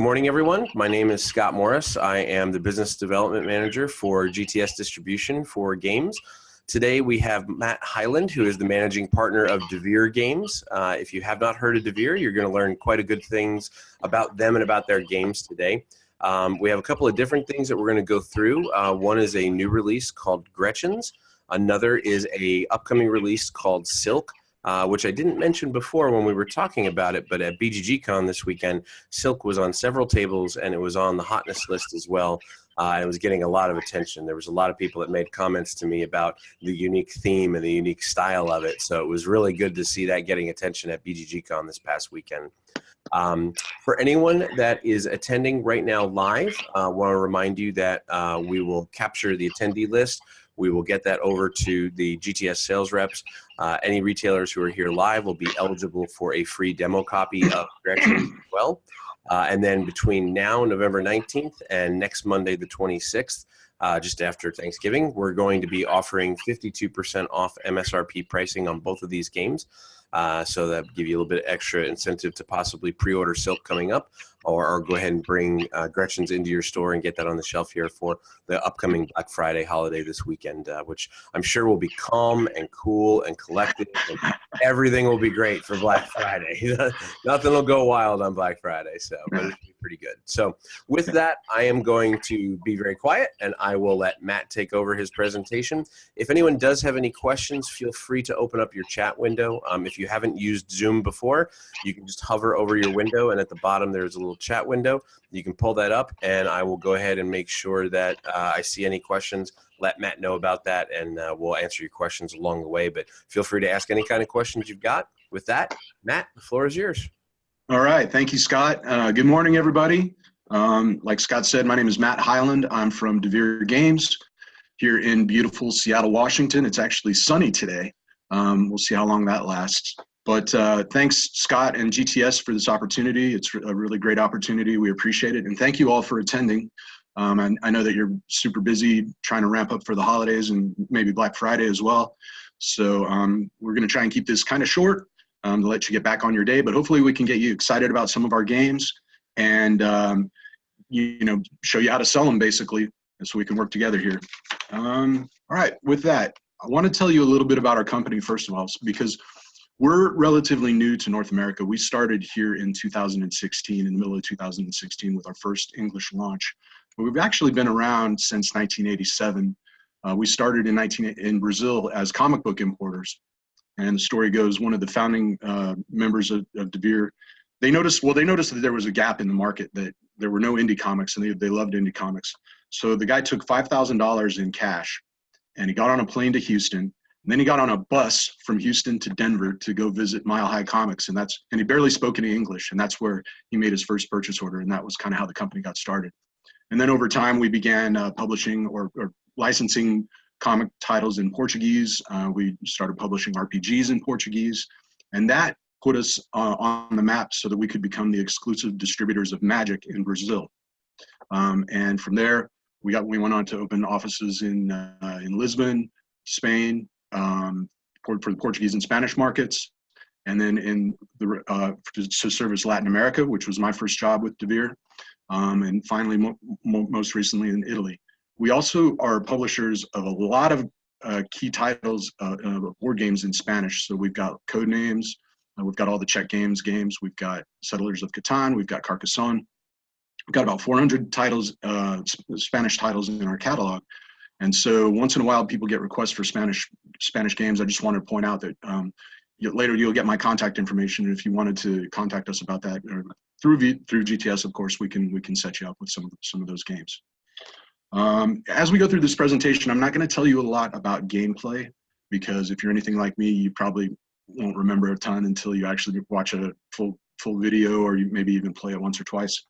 Good morning, everyone. My name is Scott Morris. I am the Business Development Manager for GTS Distribution for Games. Today we have Matt Hyland, who is the Managing Partner of Devir Games. If you have not heard of Devir, you're going to learn quite a good things about them and about their games today. We have a couple of different things that we're going to go through. One is a new release called Gretchinz. Another is a upcoming release called Silk. Which I didn't mention before when we were talking about it, but at BGGCon this weekend, Silk was on several tables and it was on the hotness list as well. It was getting a lot of attention. There was a lot of people that made comments to me about the unique theme and the unique style of it. So it was really good to see that getting attention at BGGCon this past weekend. For anyone that is attending right now live, I want to remind you that we will capture the attendee list. We will get that over to the GTS sales reps. Any retailers who are here live will be eligible for a free demo copy of Gretchinz as well. And then between now, November 19th, and next Monday, the 26th, just after Thanksgiving, we're going to be offering 52% off MSRP pricing on both of these games. So that will give you a little bit extra incentive to possibly pre-order Silk coming up, or go ahead and bring Gretchinz into your store and get that on the shelf here for the upcoming Black Friday holiday this weekend, which I'm sure will be calm and cool and collected. And everything will be great for Black Friday. Nothing will go wild on Black Friday, so but it'll be pretty good. So with that, I am going to be very quiet, and I will let Matt take over his presentation. If anyone does have any questions, feel free to open up your chat window. If you haven't used Zoom before, you can just hover over your window, and at the bottom there's a little chat window. You can pull that up, and I will go ahead and make sure that I see any questions. Let Matt know about that, and we'll answer your questions along the way. But feel free to ask any kind of questions you've got. With that, Matt, the floor is yours. All right. Thank you, Scott. Good morning, everybody. Like Scott said, my name is Matt Hyland. I'm from Devir Games here in beautiful Seattle, Washington. It's actually sunny today. We'll see how long that lasts. But thanks, Scott and GTS, for this opportunity. It's a really great opportunity. We appreciate it. And thank you all for attending. And I know that you're super busy trying to ramp up for the holidays and maybe Black Friday as well. So we're going to try and keep this kind of short to let you get back on your day. But hopefully we can get you excited about some of our games and, show you how to sell them, basically, so we can work together here. All right. With that, I want to tell you a little bit about our company, first of all, because we're relatively new to North America. We started here in 2016, in the middle of 2016, with our first English launch. But we've actually been around since 1987. We started in Brazil as comic book importers. And the story goes, one of the founding members of Devir, they noticed that there was a gap in the market, that there were no indie comics, and they loved indie comics. So the guy took $5,000 in cash, and he got on a plane to Houston. And then he got on a bus from Houston to Denver to go visit Mile High Comics, and he barely spoke any English, and that's where he made his first purchase order, and that was kind of how the company got started. And then over time, we began publishing or licensing comic titles in Portuguese. We started publishing RPGs in Portuguese, and that put us on the map so that we could become the exclusive distributors of Magic in Brazil. And from there, we went on to open offices in Lisbon, Spain, for the Portuguese and Spanish markets, and then to service Latin America, which was my first job with Devir, and finally, most recently in Italy. We also are publishers of a lot of key titles of board games in Spanish. So we've got Codenames, we've got all the Czech games, we've got Settlers of Catan, we've got Carcassonne. We've got about 400 titles, Spanish titles in our catalog. And so once in a while, people get requests for Spanish games. I just wanted to point out that later you'll get my contact information. If you wanted to contact us about that, or through GTS, of course, we can set you up with some of those games. As we go through this presentation, I'm not going to tell you a lot about gameplay, because if you're anything like me, you probably won't remember a ton until you actually watch a full video, or you maybe even play it once or twice.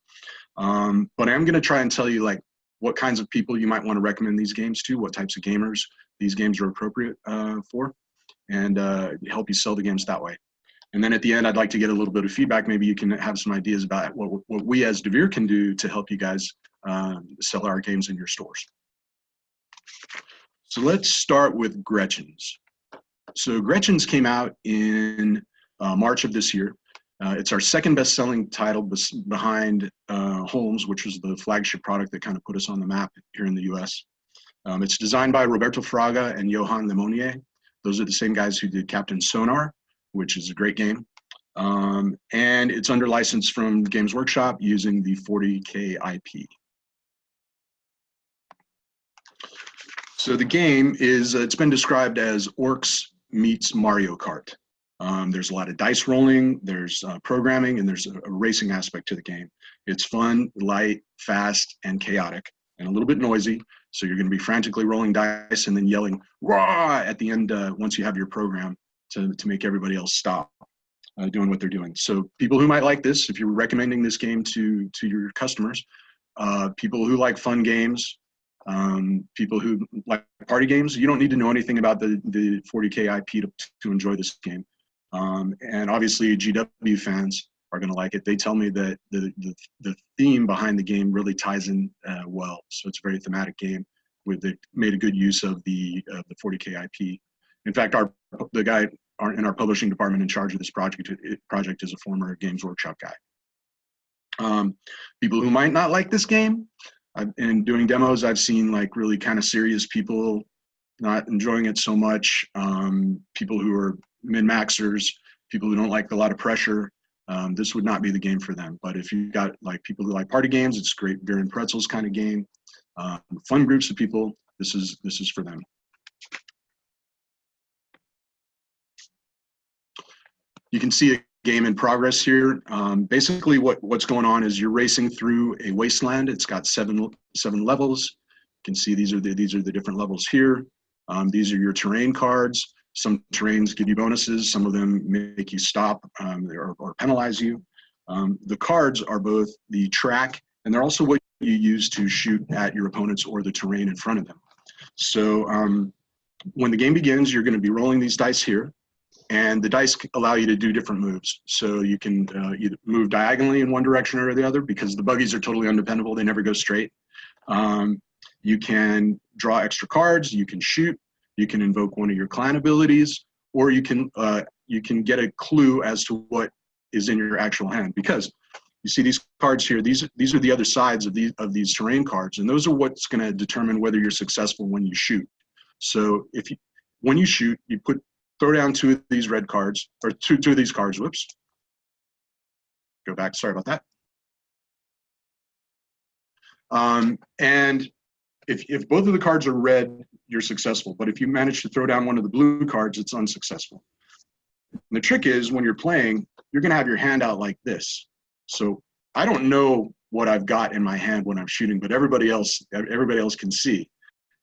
But I am going to try and tell you what kinds of people you might want to recommend these games to, what types of gamers these games are appropriate for, and help you sell the games that way. And then at the end, I'd like to get a little bit of feedback. Maybe you can have some ideas about what we as Devir can do to help you guys sell our games in your stores. So let's start with Gretchinz. So Gretchinz came out in March of this year. It's our second best-selling title behind Holmes, which was the flagship product that kind of put us on the map here in the US. It's designed by Roberto Fraga and Johan Lemonnier. Those are the same guys who did Captain Sonar, which is a great game. And it's under license from Games Workshop using the 40K IP. So the game is, it's been described as Orcs meets Mario Kart. There's a lot of dice rolling, there's programming, and there's a racing aspect to the game. It's fun, light, fast, and chaotic, and a little bit noisy. So you're going to be frantically rolling dice and then yelling "Rah!" at the end once you have your program to make everybody else stop doing what they're doing. So people who might like this, if you're recommending this game to your customers, people who like fun games, people who like party games, you don't need to know anything about the 40K IP to enjoy this game. And obviously GW fans are going to like it. They tell me that the theme behind the game really ties in well. So it's a very thematic game that made a good use of the 40K IP. In fact, the guy in our publishing department in charge of this project is a former Games Workshop guy. People who might not like this game, in doing demos, I've seen like really kind of serious people not enjoying it so much. People who are min-maxers, people who don't like a lot of pressure. This would not be the game for them. But if you've got like people who like party games, it's a great beer and pretzels kind of game. Fun groups of people, this is for them. You can see a game in progress here. Basically what's going on is you're racing through a wasteland. It's got seven levels. You can see these are the different levels here. These are your terrain cards. Some terrains give you bonuses. Some of them make you stop or penalize you. The cards are both the track, and they're also what you use to shoot at your opponents or the terrain in front of them. So when the game begins, you're going to be rolling these dice here, and the dice allow you to do different moves. So you can either move diagonally in one direction or the other, because the buggies are totally undependable. They never go straight. You can draw extra cards. You can shoot. You can invoke one of your clan abilities, or you can get a clue as to what is in your actual hand. Because you see these cards here, these are the other sides of these terrain cards, and those are what's going to determine whether you're successful when you shoot. So when you shoot, you throw down two of these red cards, or two of these cards. Whoops. Go back. Sorry about that. And if both of the cards are red, you're successful. But if you manage to throw down one of the blue cards, it's unsuccessful. And the trick is, when you're playing, you're going to have your hand out like this. So I don't know what I've got in my hand when I'm shooting, but everybody else can see.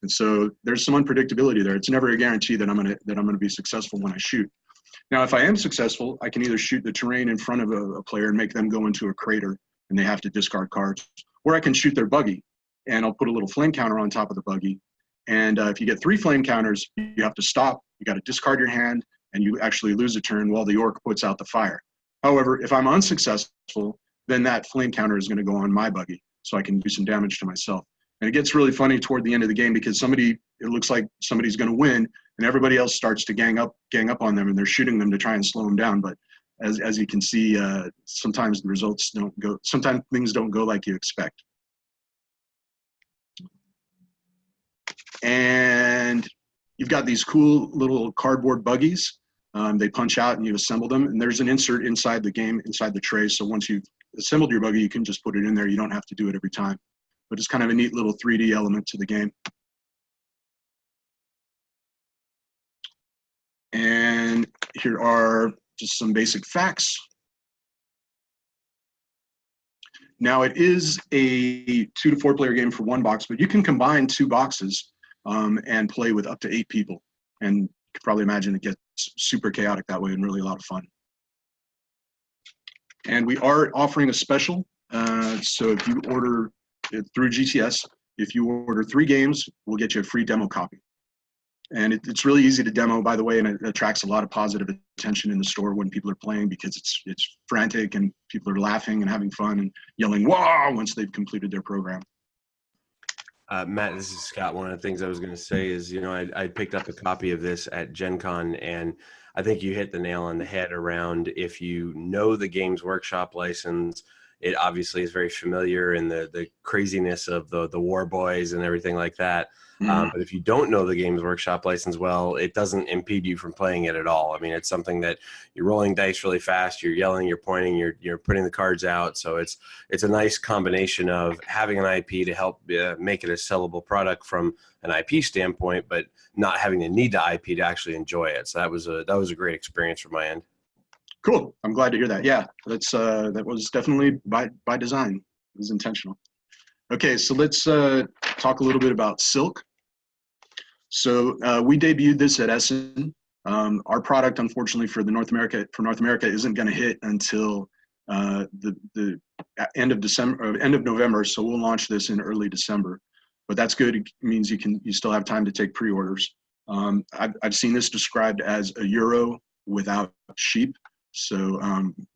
And so there's some unpredictability there. It's never a guarantee that I'm going to be successful when I shoot. Now, if I am successful, I can either shoot the terrain in front of a player and make them go into a crater and they have to discard cards, or I can shoot their buggy and I'll put a little flame counter on top of the buggy. And if you get 3 flame counters, you have to stop. You got to discard your hand, and you actually lose a turn while the orc puts out the fire. However, if I'm unsuccessful, then that flame counter is going to go on my buggy, so I can do some damage to myself. And it gets really funny toward the end of the game, because it looks like somebody's going to win, and everybody else starts to gang up on them, and they're shooting them to try and slow them down. But as you can see, sometimes the results don't go. Sometimes things don't go like you expect. And you've got these cool little cardboard buggies. They punch out and you assemble them. And there's an insert inside the game, inside the tray. So once you've assembled your buggy, you can just put it in there. You don't have to do it every time. But it's kind of a neat little 3D element to the game. And here are just some basic facts. Now, it is a 2 to 4 player game for 1 box, but you can combine 2 boxes and play with up to 8 people. And you can probably imagine it gets super chaotic that way and really a lot of fun. And we are offering a special. So if you order it through GTS, if you order 3 games, we'll get you a free demo copy. And it's really easy to demo, by the way, and it attracts a lot of positive attention in the store when people are playing, because it's frantic and people are laughing and having fun and yelling "wow" once they've completed their program. Matt, this is Scott. One of the things I was going to say is, I picked up a copy of this at Gen Con, and I think you hit the nail on the head around if you know the Games Workshop license, it obviously is very familiar in the craziness of the war boys and everything like that. But if you don't know the Games Workshop license well, it doesn't impede you from playing it at all. I mean, it's something that you're rolling dice really fast, you're yelling, you're pointing, you're putting the cards out. So it's a nice combination of having an IP to help make it a sellable product from an IP standpoint, but not having to need the IP to actually enjoy it. So that was a great experience from my end. Cool. I'm glad to hear that. Yeah, that was definitely by design. It was intentional. Okay, so let's talk a little bit about Silk. So we debuted this at Essen. Our product, unfortunately, for North America, isn't going to hit until the end of December, or end of November. So we'll launch this in early December. But that's good. It means you still have time to take pre-orders. I've seen this described as a Euro without sheep. So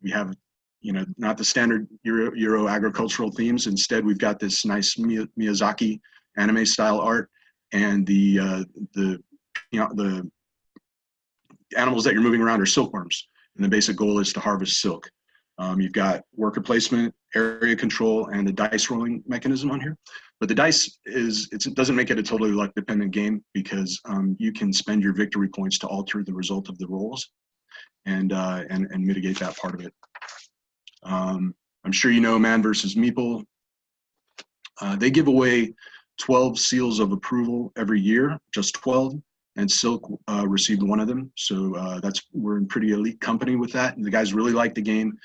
we have, not the standard Euro agricultural themes. Instead, we've got this nice Miyazaki anime style art, and the animals that you're moving around are silkworms, and the basic goal is to harvest silk. You've got worker placement, area control, and the dice rolling mechanism on here. But the dice it doesn't make it a totally luck dependent game, because you can spend your victory points to alter the result of the rolls and mitigate that part of it. I'm sure you know Man vs. Meeple. They give away 12 seals of approval every year, just 12, and Silk received one of them. So we're in pretty elite company with that. And the guys really like the game.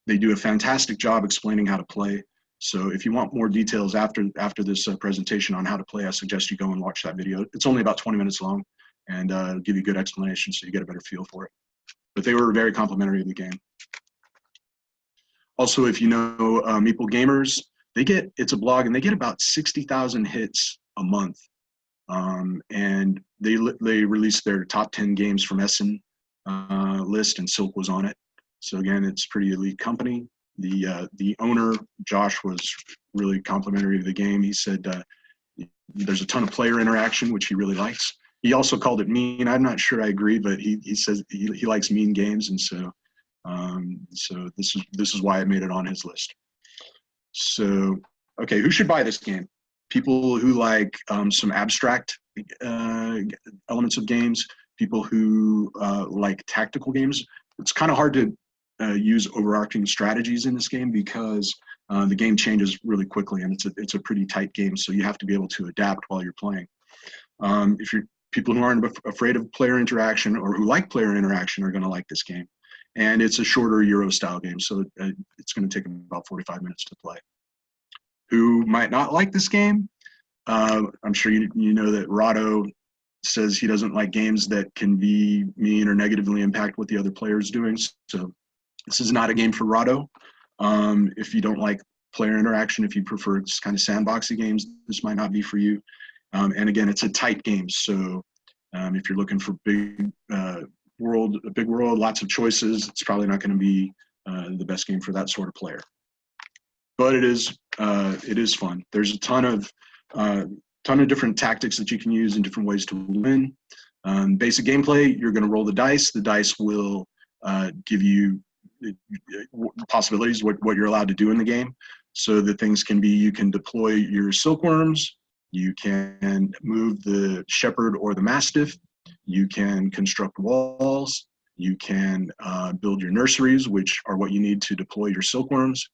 They do a fantastic job explaining how to play. So if you want more details after this presentation on how to play, I suggest you go and watch that video. It's only about 20 minutes long, and it'll give you a good explanation so you get a better feel for it. But they were very complimentary of the game. Also, if you know Meeple Gamers, it's a blog, and they get about 60,000 hits a month. And they released their top 10 games from Essen list, and Silk was on it. So again, it's pretty elite company. The owner, Josh, was really complimentary of the game. He said there's a ton of player interaction, which he really likes. He also called it mean. I'm not sure I agree, but he says he likes mean games, and so this is why it made it on his list. So, okay, who should buy this game? People who like some abstract elements of games, people who like tactical games. It's kind of hard to use overarching strategies in this game, because the game changes really quickly, and it's a pretty tight game, so you have to be able to adapt while you're playing. If you're people who aren't afraid of player interaction or who like player interaction are going to like this game. And it's a shorter Euro style game, so it's going to take about 45 minutes to play. Who might not like this game? I'm sure you know that Rado says he doesn't like games that can be mean or negatively impact what the other player is doing. So this is not a game for Rado. If you don't like player interaction, if you prefer just kind of sandboxy games, this might not be for you. And again, it's a tight game. So if you're looking for a big world, lots of choices, it's probably not going to be the best game for that sort of player. But it is fun. There's a ton of different tactics that you can use and different ways to win. Basic gameplay, you're going to roll the dice. The dice will give you possibilities, what you're allowed to do in the game. So the things can be, you can deploy your silkworms, you can move the shepherd or the mastiff, you can construct walls, you can build your nurseries, which are what you need to deploy your silkworms.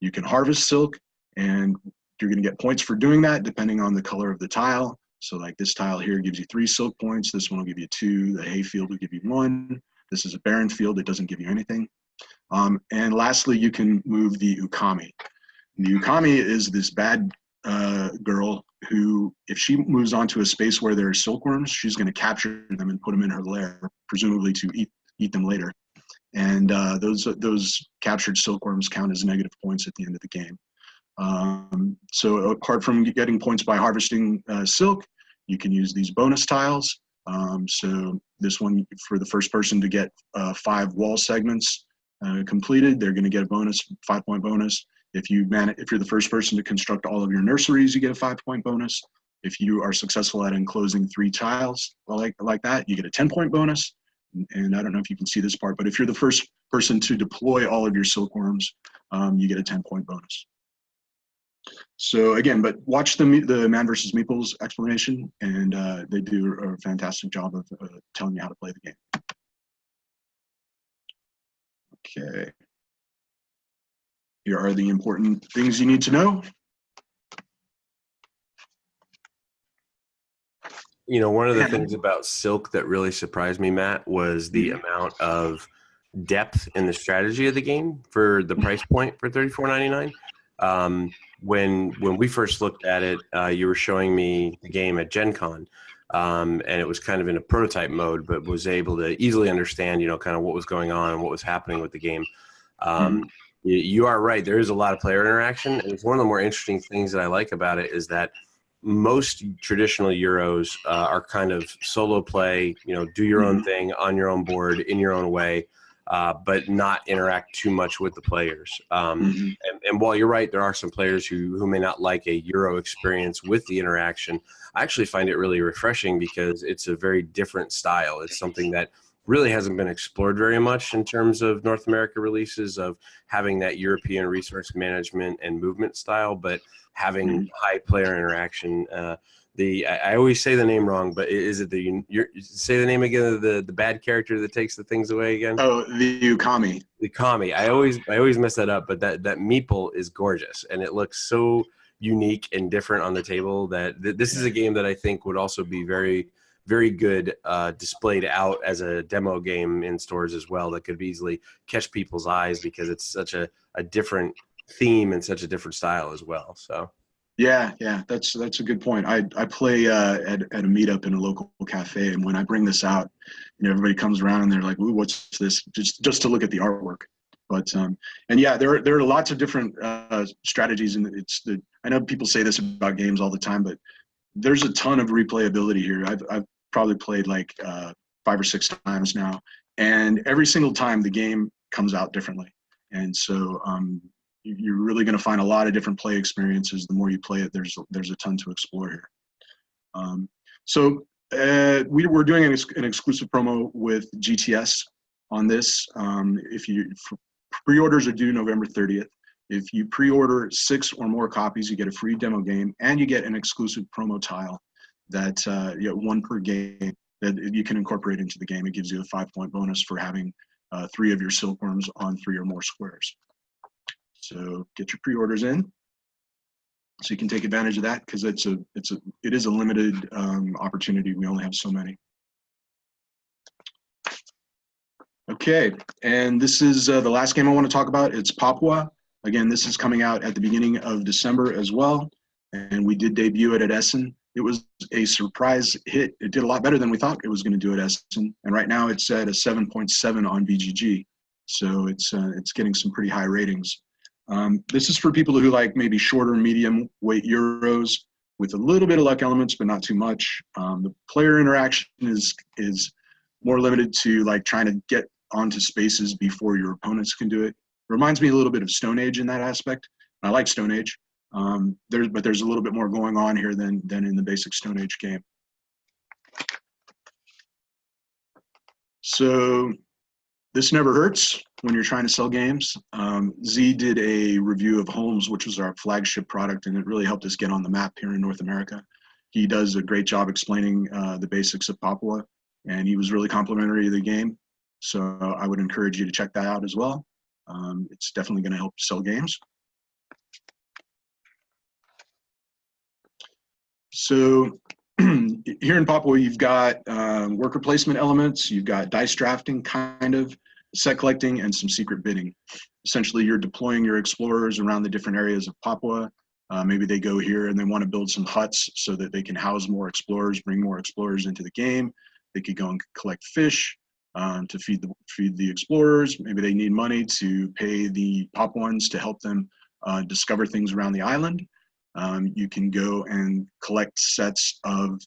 You can harvest silk, and you're going to get points for doing that depending on the color of the tile. So like this tile here gives you 3 silk points, this one will give you 2, the hay field will give you 1, this is a barren field, it doesn't give you anything. And lastly, you can move the ukami. And the ukami is this bad girl who, if she moves onto a space where there are silkworms, she's going to capture them and put them in her lair, presumably to eat them later. And those captured silkworms count as negative points at the end of the game. So apart from getting points by harvesting silk, you can use these bonus tiles. So this one, for the first person to get 5 wall segments completed, they're going to get a bonus, 5-point bonus. If you're the first person to construct all of your nurseries, you get a 5-point bonus. If you are successful at enclosing 3 tiles like that, you get a 10-point bonus. And I don't know if you can see this part, but if you're the first person to deploy all of your silkworms, you get a 10-point bonus. So again, but watch the Man vs. Meeples explanation, and they do a fantastic job of telling you how to play the game. Okay. Here are the important things you need to know. You know, one of the things about Silk that really surprised me, Matt, was the amount of depth in the strategy of the game for the price point for $34.99. When we first looked at it, you were showing me the game at Gen Con, and it was kind of in a prototype mode, but was able to easily understand, you know, kind of what was going on and what was happening with the game. You are right. There is a lot of player interaction, and it's one of the more interesting things that I like about it is that most traditional Euros are kind of solo play, you know, do your own thing on your own board in your own way, but not interact too much with the players. And while you're right, there are some players who may not like a Euro experience with the interaction. I actually find it really refreshing because it's a very different style. It's something that really hasn't been explored very much in terms of North America releases of having that European resource management and movement style, but having high player interaction. I always say the name wrong, but is it say the name again of the bad character that takes the things away again? Oh, the Ukami. The Kami. I always mess that up, but that meeple is gorgeous, and it looks so unique and different on the table that this is a game that I think would also be very, very good displayed out as a demo game in stores as well. That could easily catch people's eyes because it's such a different theme and such a different style as well. So yeah, that's a good point. I play at a meetup in a local cafe, and when I bring this out, you know, everybody comes around and they're like, "Ooh, what's this?" Just to look at the artwork. But and yeah, there are lots of different strategies, and I know people say this about games all the time, but there's a ton of replayability here. I've probably played like 5 or 6 times now, and every single time the game comes out differently, and so you're really going to find a lot of different play experiences. The more you play it, there's a ton to explore here. So we're doing an exclusive promo with GTS on this. Pre-orders are due November 30th. If you pre-order 6 or more copies, you get a free demo game, and you get an exclusive promo tile that you get 1 per game that you can incorporate into the game. It gives you a 5-point bonus for having 3 of your silkworms on 3 or more squares. So get your pre-orders in, so you can take advantage of that because it is a limited opportunity. We only have so many. Okay, and this is the last game I want to talk about. It's Papua. Again, this is coming out at the beginning of December as well, and we did debut it at Essen. It was a surprise hit. It did a lot better than we thought it was going to do at Essen, and right now it's at a 7.7 on BGG, so it's getting some pretty high ratings. This is for people who like maybe shorter, medium weight Euros with a little bit of luck elements, but not too much. The player interaction is more limited to like trying to get onto spaces before your opponents can do it. Reminds me a little bit of Stone Age in that aspect. I like Stone Age, but there's a little bit more going on here than in the basic Stone Age game. So this never hurts when you're trying to sell games. Z did a review of Holmes, which was our flagship product, and it really helped us get on the map here in North America. He does a great job explaining the basics of Papua, and he was really complimentary of the game. So I would encourage you to check that out as well. It's definitely going to help sell games. So here in Papua, you've got worker placement elements, you've got dice drafting, kind of, set collecting, and some secret bidding. Essentially, you're deploying your explorers around the different areas of Papua. Maybe they go here and they want to build some huts so that they can house more explorers, bring more explorers into the game. They could go and collect fish to feed the explorers. Maybe they need money to pay the Papuans to help them discover things around the island. You can go and collect sets of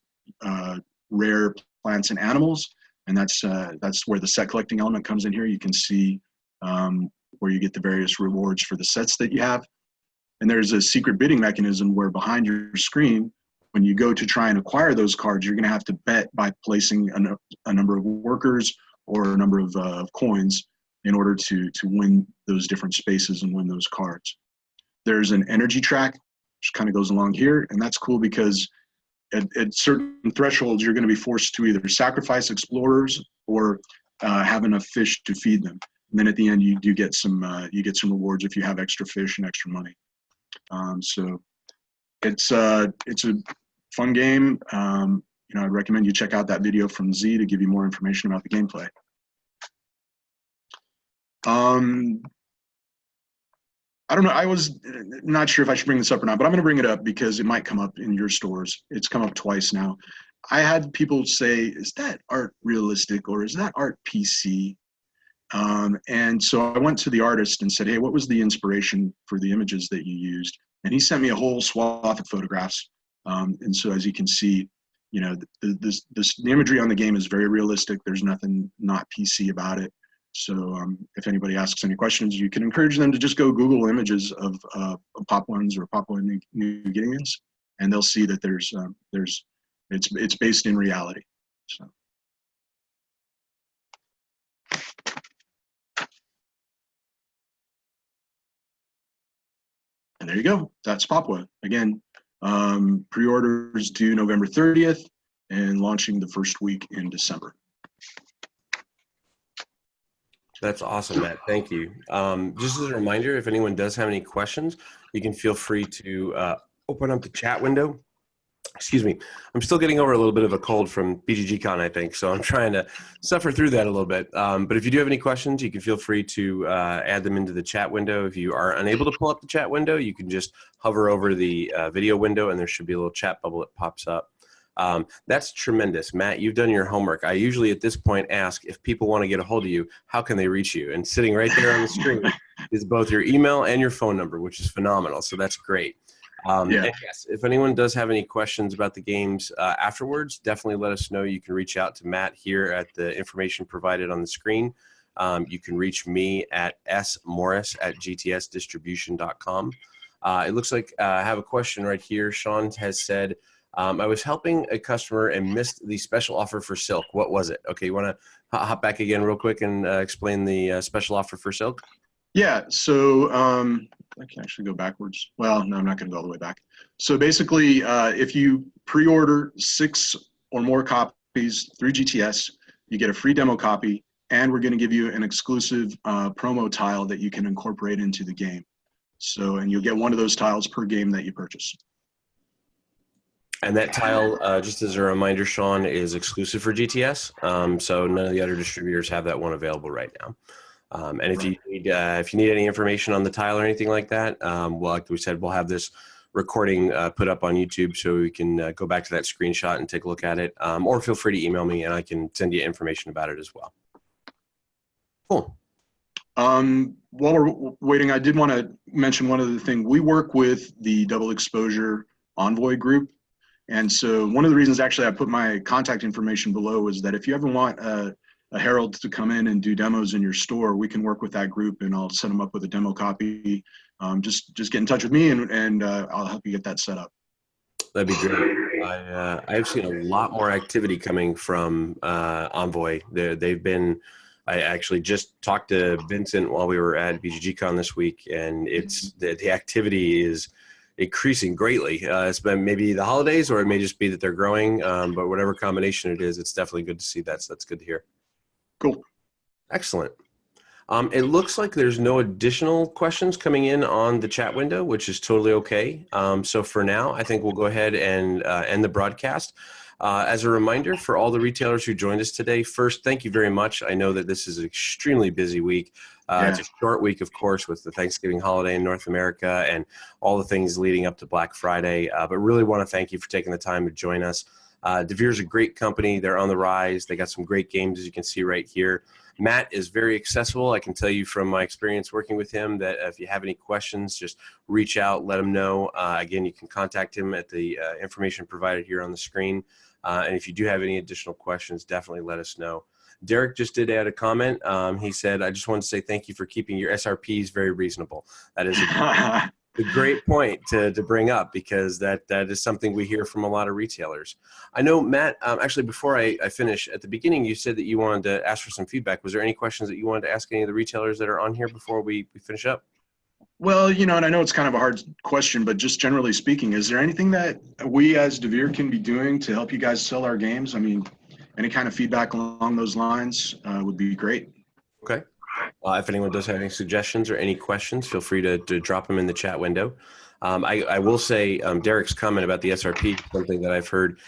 rare plants and animals, and that's where the set collecting element comes in here. You can see where you get the various rewards for the sets that you have. And there's a secret bidding mechanism where behind your screen, when you go to try and acquire those cards, you're going to have to bet by placing a number of workers or a number of coins in order to win those different spaces and win those cards. There's an energy track, which kind of goes along here, and that's cool because at certain thresholds, you're going to be forced to either sacrifice explorers or have enough fish to feed them. And then at the end, you do get some rewards if you have extra fish and extra money. So it's a fun game. I'd recommend you check out that video from Z to give you more information about the gameplay. I don't know. I was not sure if I should bring this up or not, but I'm going to bring it up because it might come up in your stores. It's come up twice now. I had people say, is that art realistic or is that art PC? And so I went to the artist and said, hey, what was the inspiration for the images that you used? And he sent me a whole swath of photographs. And so as you can see, the imagery on the game is very realistic. There's nothing not PC about it. So if anybody asks any questions, you can encourage them to just go Google images of Papuans or Papua New Guineans, and they'll see that it's based in reality. So. And there you go. That's Papua. Again, pre-orders due November 30th and launching the first week in December. That's awesome, Matt. Thank you. Just as a reminder, if anyone does have any questions, you can feel free to open up the chat window. Excuse me. I'm still getting over a little bit of a cold from BGGCon, I think, so I'm trying to suffer through that a little bit. But if you do have any questions, you can feel free to add them into the chat window. If you are unable to pull up the chat window, you can just hover over the video window, and there should be a little chat bubble that pops up. That's tremendous. Matt, you've done your homework. I usually at this point ask if people want to get a hold of you, how can they reach you? And sitting right there on the screen is both your email and your phone number, which is phenomenal. So that's great. And yes, if anyone does have any questions about the games afterwards, definitely let us know. You can reach out to Matt here at the information provided on the screen. You can reach me at smorris@gtsdistribution.com. It looks like I have a question right here. Sean has said, I was helping a customer and missed the special offer for Silk. What was it? Okay, you want to hop back again real quick and explain the special offer for Silk? Yeah, so I can actually go backwards. Well, no, I'm not going to go all the way back. So basically, if you pre-order 6 or more copies through GTS, you get a free demo copy, and we're going to give you an exclusive promo tile that you can incorporate into the game. So, and you'll get one of those tiles per game that you purchase. And that tile, just as a reminder, Sean, is exclusive for GTS. So none of the other distributors have that one available right now. And if you need any information on the tile or anything like that, well, like we said, we'll have this recording put up on YouTube so we can go back to that screenshot and take a look at it. Or feel free to email me and I can send you information about it as well. Cool. While we're waiting, I did want to mention one other thing. We work with the Double Exposure Envoy group. And so one of the reasons actually I put my contact information below is that if you ever want a herald to come in and do demos in your store, we can work with that group and I'll set them up with a demo copy. Just get in touch with me and I'll help you get that set up. That'd be great. I've seen a lot more activity coming from Envoy. I actually just talked to Vincent while we were at BGGCon this week, and it's the activity is increasing greatly. It's been maybe the holidays, or it may just be that they're growing, but whatever combination it is, it's definitely good to see that. So that's good to hear. Cool. Excellent. It looks like there's no additional questions coming in on the chat window, which is totally okay. So for now, I think we'll go ahead and end the broadcast. As a reminder for all the retailers who joined us today, first, thank you very much. I know that this is an extremely busy week. It's a short week, of course, with the Thanksgiving holiday in North America and all the things leading up to Black Friday. But really want to thank you for taking the time to join us. Devir is a great company. They're on the rise. They got some great games, as you can see right here. Matt is very accessible. I can tell you from my experience working with him that if you have any questions, just reach out, let him know. Again, you can contact him at the information provided here on the screen. And if you do have any additional questions, definitely let us know. Derek just did add a comment. He said, I just want to say thank you for keeping your SRPs very reasonable. That is a great point to bring up, because that is something we hear from a lot of retailers. I know, Matt, actually, before I finish, at the beginning, you said that you wanted to ask for some feedback. Was there any questions that you wanted to ask any of the retailers that are on here before we finish up? Well, and I know it's kind of a hard question, but just generally speaking, is there anything that we as Devir can be doing to help you guys sell our games? I mean, any kind of feedback along those lines would be great. Okay. If anyone does have any suggestions or any questions, feel free to drop them in the chat window. I will say Derek's comment about the SRP, something that I've heard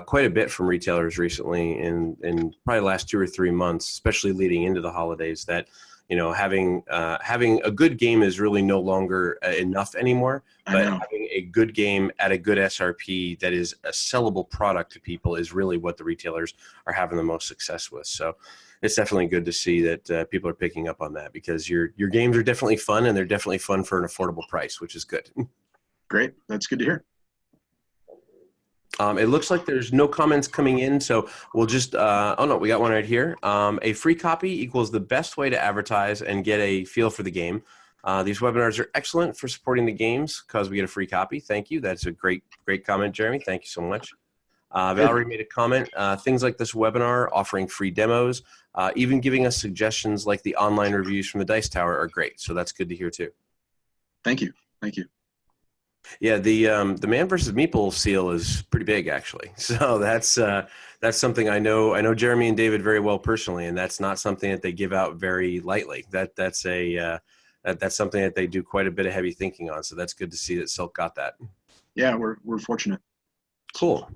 quite a bit from retailers recently in probably the last 2 or 3 months, especially leading into the holidays, that having a good game is really no longer enough anymore. But having a good game at a good SRP that is a sellable product to people is really what the retailers are having the most success with. So it's definitely good to see that people are picking up on that, because your games are definitely fun, and they're definitely fun for an affordable price, which is good. Great. That's good to hear. It looks like there's no comments coming in, so we'll just, oh no, we got one right here. A free copy equals the best way to advertise and get a feel for the game. These webinars are excellent for supporting the games because we get a free copy. Thank you. That's a great comment, Jeremy. Thank you so much. Valerie made a comment. Things like this webinar, offering free demos, even giving us suggestions like the online reviews from the Dice Tower are great. So that's good to hear too. Thank you. Thank you. Yeah, the Man versus Meeple seal is pretty big, actually. So that's something I know Jeremy and David very well personally, and that's not something that they give out very lightly. That's something that they do quite a bit of heavy thinking on. So that's good to see that Silk got that. Yeah, we're fortunate. Cool,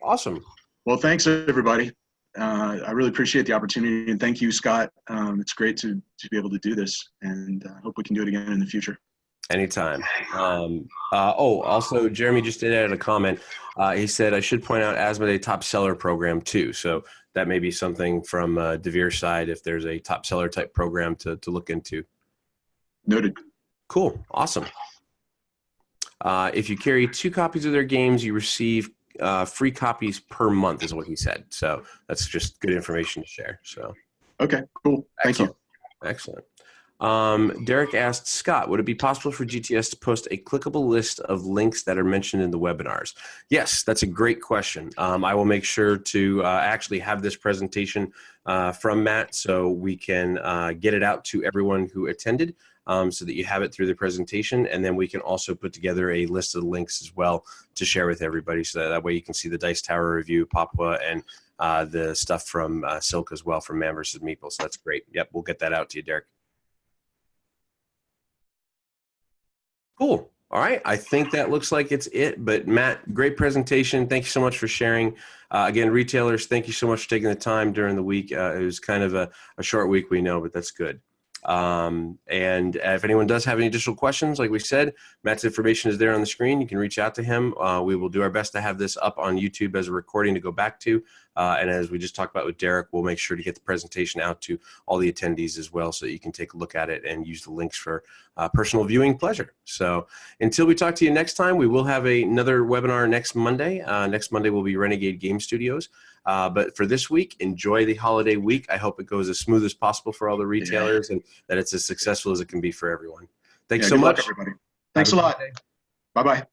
awesome. Well, thanks everybody. I really appreciate the opportunity, and thank you, Scott. It's great to be able to do this, and I hope we can do it again in the future. Anytime. Also, Jeremy just did add a comment. He said, I should point out Asmodee top seller program too. So that may be something from Devir's side, if there's a top seller type program to look into. Noted. Cool. Awesome. If you carry 2 copies of their games, you receive free copies per month, is what he said. So that's just good information to share. So. Okay, cool. Thank you. Excellent. Derek asked, Scott, would it be possible for GTS to post a clickable list of links that are mentioned in the webinars? Yes, that's a great question. I will make sure to actually have this presentation from Matt so we can get it out to everyone who attended, so that you have it through the presentation, and then we can also put together a list of links as well to share with everybody, so that way you can see the Dice Tower review, Papua, and the stuff from Silk as well, from Man vs. Meeple. So that's great. Yep, we'll get that out to you, Derek. Cool. All right. I think that looks like it's it. But Matt, great presentation. Thank you so much for sharing. Again, retailers, thank you so much for taking the time during the week. It was kind of a short week, we know, but that's good. And if anyone does have any additional questions, like we said, Matt's information is there on the screen. You can reach out to him. We will do our best to have this up on YouTube as a recording to go back to. And as we just talked about with Derek, we'll make sure to get the presentation out to all the attendees as well, so that you can take a look at it and use the links for personal viewing pleasure. So until we talk to you next time, we will have another webinar next Monday. Next Monday will be Renegade Game Studios. But for this week, enjoy the holiday week. I hope it goes as smooth as possible for all the retailers, and that it's as successful as it can be for everyone. Thanks so much, everybody. Thanks a lot. Bye-bye.